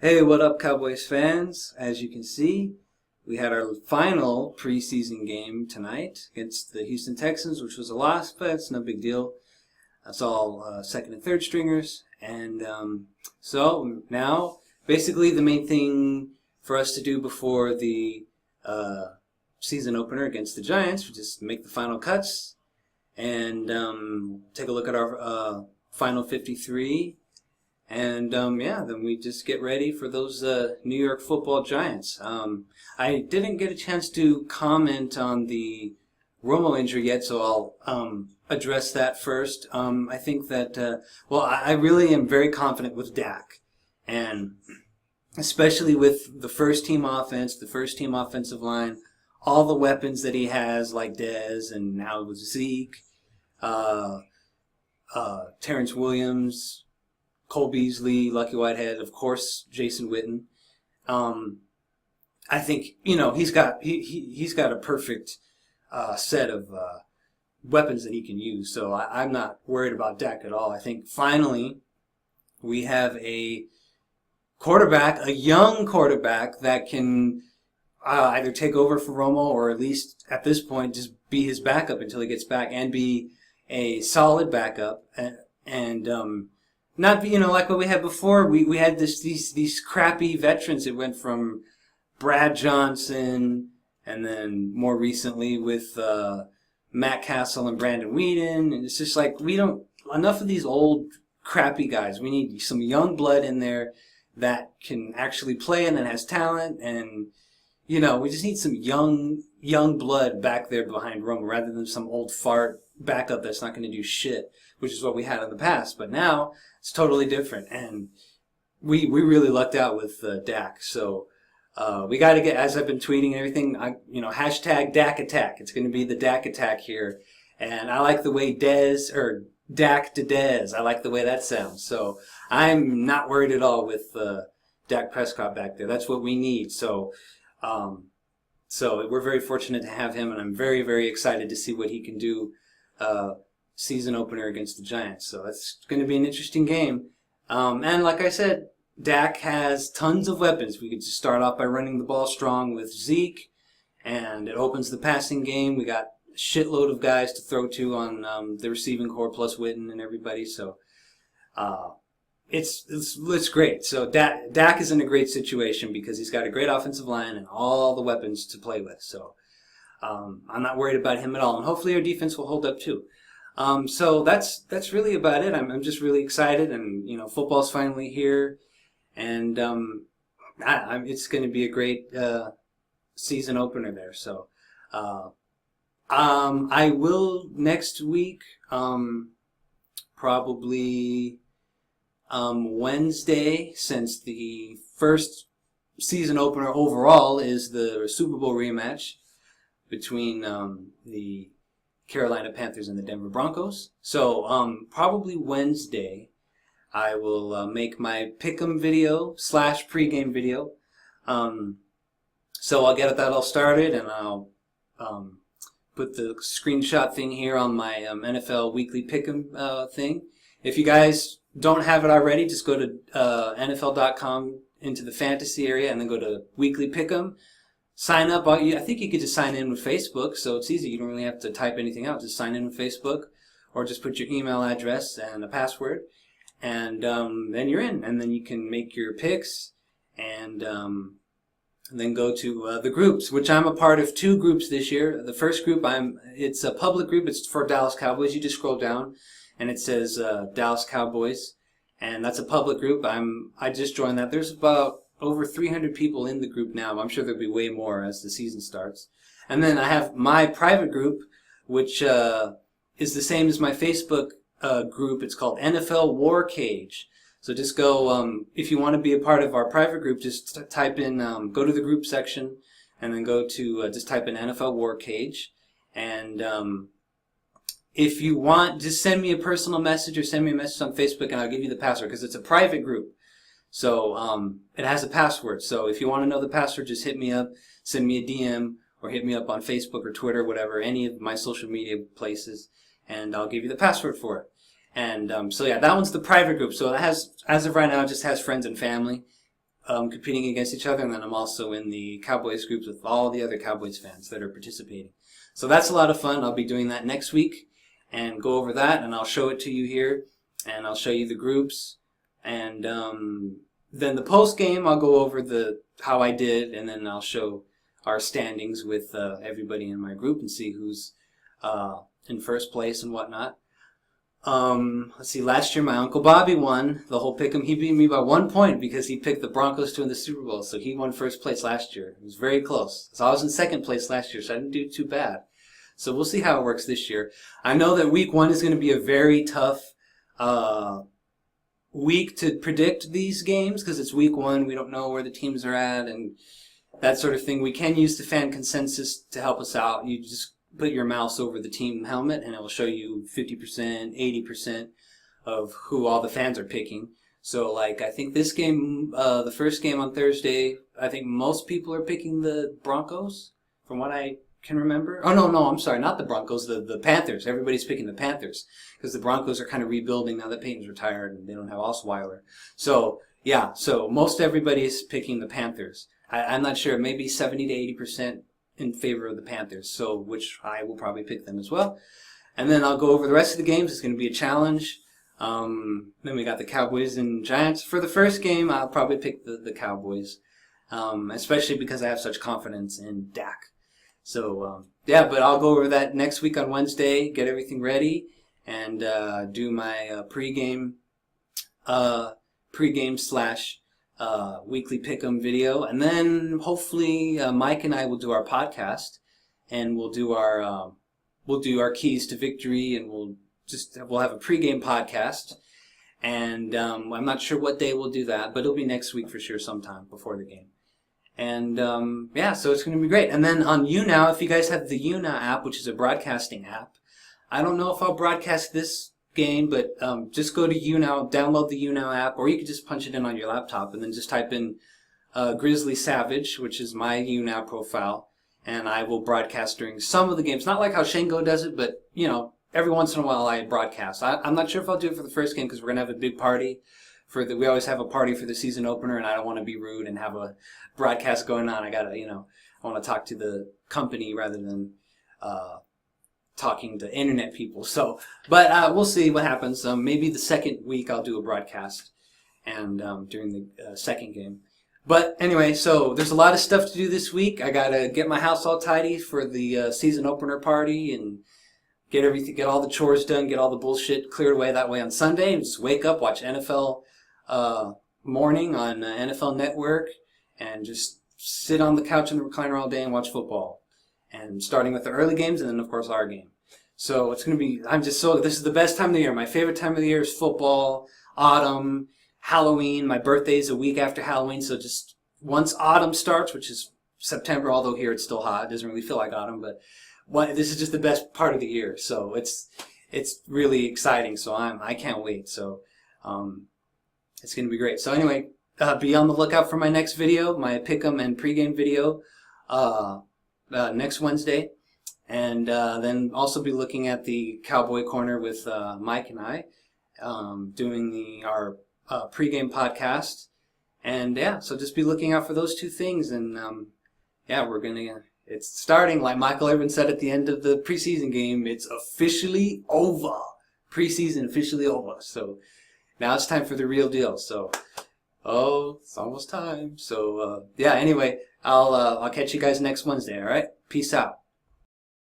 Hey, what up, Cowboys fans? As you can see, we had our final preseason game tonight against the Houston Texans, which was a loss, but it's no big deal. That's all second and third stringers. And so now, basically, the main thing for us to do before the season opener against the Giants was just make the final cuts and take a look at our final 53. And then we just get ready for those New York Football Giants. I didn't get a chance to comment on the Romo injury yet, so I'll address that first. I think that, I really am very confident with Dak. And especially with the first team offense, the first team offensive line, all the weapons that he has, like Dez and now with Zeke, Terrence Williams, Cole Beasley, Lucky Whitehead, of course, Jason Witten. I think he's got a perfect set of weapons that he can use. So I'm not worried about Dak at all. I think finally we have a quarterback, a young quarterback that can either take over for Romo or at least at this point just be his backup until he gets back and be a solid backup and not like what we had before. We had these crappy veterans. It went from Brad Johnson, and then more recently with Matt Castle and Brandon Weeden. And it's just like we don't enough of these old crappy guys. We need some young blood in there that can actually play and that has talent. And we just need some young blood back there behind Roma rather than some old fart backup that's not going to do shit, which is what we had in the past. But now it's totally different, and we really lucked out with Dak. So we got to get, as I've been tweeting and everything, hashtag Dak Attack. It's going to be the Dak Attack here, and I like the way Dak to Dez. I like the way that sounds. So I'm not worried at all with Dak Prescott back there. That's what we need. So we're very fortunate to have him, and I'm very, very excited to see what he can do season opener against the Giants. So that's going to be an interesting game. And like I said, Dak has tons of weapons. We could just start off by running the ball strong with Zeke, and it opens the passing game. We got a shitload of guys to throw to on the receiving core plus Witten and everybody. So it's great. So Dak is in a great situation because he's got a great offensive line and all the weapons to play with. So I'm not worried about him at all, and hopefully our defense will hold up too. So that's really about it. I'm just really excited, and football's finally here, and it's going to be a great season opener there. So I will next week, probably Wednesday, since the first season opener overall is the Super Bowl rematch between the Carolina Panthers and the Denver Broncos. So probably Wednesday I will make my pick'em video / pregame video. So I'll get that all started, and I'll put the screenshot thing here on my NFL Weekly Pick'em thing. If you guys don't have it already, just go to NFL.com into the fantasy area and then go to Weekly Pick'em. Sign up. I think you could just sign in with Facebook, so it's easy. You don't really have to type anything out. Just sign in with Facebook, or just put your email address and a password, and then you're in. And then you can make your picks, and then go to the groups, which I'm a part of 2 groups this year. The first group, it's a public group. It's for Dallas Cowboys. You just scroll down, and it says Dallas Cowboys, and that's a public group. I just joined that. There's about over 300 people in the group now. I'm sure there'll be way more as the season starts. And then I have my private group, which is the same as my Facebook group. It's called NFL War Cage. So just go, if you want to be a part of our private group, just type in, go to the group section, and then go to, just type in NFL War Cage. And if you want, just send me a personal message or send me a message on Facebook, and I'll give you the password, because it's a private group. So it has a password. So if you want to know the password, just hit me up, send me a DM, or hit me up on Facebook or Twitter, whatever, any of my social media places, and I'll give you the password for it. And so yeah, that one's the private group. So it has, as of right now, it just has friends and family. competing against each other, and then I'm also in the Cowboys groups with all the other Cowboys fans that are participating. So that's a lot of fun. I'll be doing that next week and go over that, and I'll show it to you here, and I'll show you the groups, and then the post game I'll go over how I did, and then I'll show our standings with everybody in my group and see who's in first place and whatnot. Let's see, last year my Uncle Bobby won the whole pick'em. He beat me by 1 point because he picked the Broncos to win the Super Bowl, so he won first place last year. It was very close. So I was in second place last year, so I didn't do too bad. So we'll see how it works this year. I know that week 1 is going to be a very tough week to predict these games because it's week 1. We don't know where the teams are at and that sort of thing. We can use the fan consensus to help us out. You just put your mouse over the team helmet and it will show you 50%, 80% of who all the fans are picking. So like I think this game, the first game on Thursday, I think most people are picking the Broncos from what I can remember. Oh no, I'm sorry, not the Broncos, the Panthers. Everybody's picking the Panthers because the Broncos are kind of rebuilding now that Peyton's retired and they don't have Osweiler. So yeah, so most everybody's picking the Panthers. I'm not sure, maybe 70 to 80% in favor of the Panthers, so which I will probably pick them as well. And then I'll go over the rest of the games. It's going to be a challenge. Then we got the Cowboys and Giants. For the first game, I'll probably pick the Cowboys, especially because I have such confidence in Dak. So, yeah, but I'll go over that next week on Wednesday, get everything ready, and do my pregame slash weekly pick'em video, and then hopefully Mike and I will do our podcast, and we'll do our keys to victory, and we'll have a pregame podcast, and I'm not sure what day we'll do that, but it'll be next week for sure, sometime before the game. And yeah, so it's going to be great. And then on YouNow, if you guys have the YouNow app, which is a broadcasting app, I don't know if I'll broadcast this game, but just go to YouNow, download the YouNow app, or you could just punch it in on your laptop and then just type in Grizzly Savage, which is my YouNow profile, and I will broadcast during some of the games. Not like how Shango does it, but you know, every once in a while I broadcast. I'm not sure if I'll do it for the first game because we're gonna have a big party. We always have a party for the season opener, and I don't want to be rude and have a broadcast going on. I want to talk to the company rather than talking to internet people. So, but we'll see what happens. Maybe the second week I'll do a broadcast, and during the second game. But anyway, so there's a lot of stuff to do this week. I gotta get my house all tidy for the season opener party and get all the chores done, get all the bullshit cleared away. That way on Sunday, and just wake up, watch NFL morning on NFL Network, and just sit on the couch in the recliner all day and watch football. And starting with the early games, and then of course our game. So it's going to be, this is the best time of the year. My favorite time of the year is football, autumn, Halloween. My birthday's a week after Halloween, so just once autumn starts, which is September, although here it's still hot. It doesn't really feel like autumn, but this is just the best part of the year. So it's really exciting, so I can't wait. So it's going to be great. So anyway, be on the lookout for my next video, my pick'em and pregame video next Wednesday. And then also be looking at the Cowboy Corner with Mike and I, doing our pregame podcast. And yeah, so just be looking out for those two things. And yeah, it's starting, like Michael Irvin said at the end of the preseason game, it's officially over. Preseason officially over. So now it's time for the real deal. So, it's almost time. So yeah, anyway, I'll catch you guys next Wednesday, all right? Peace out.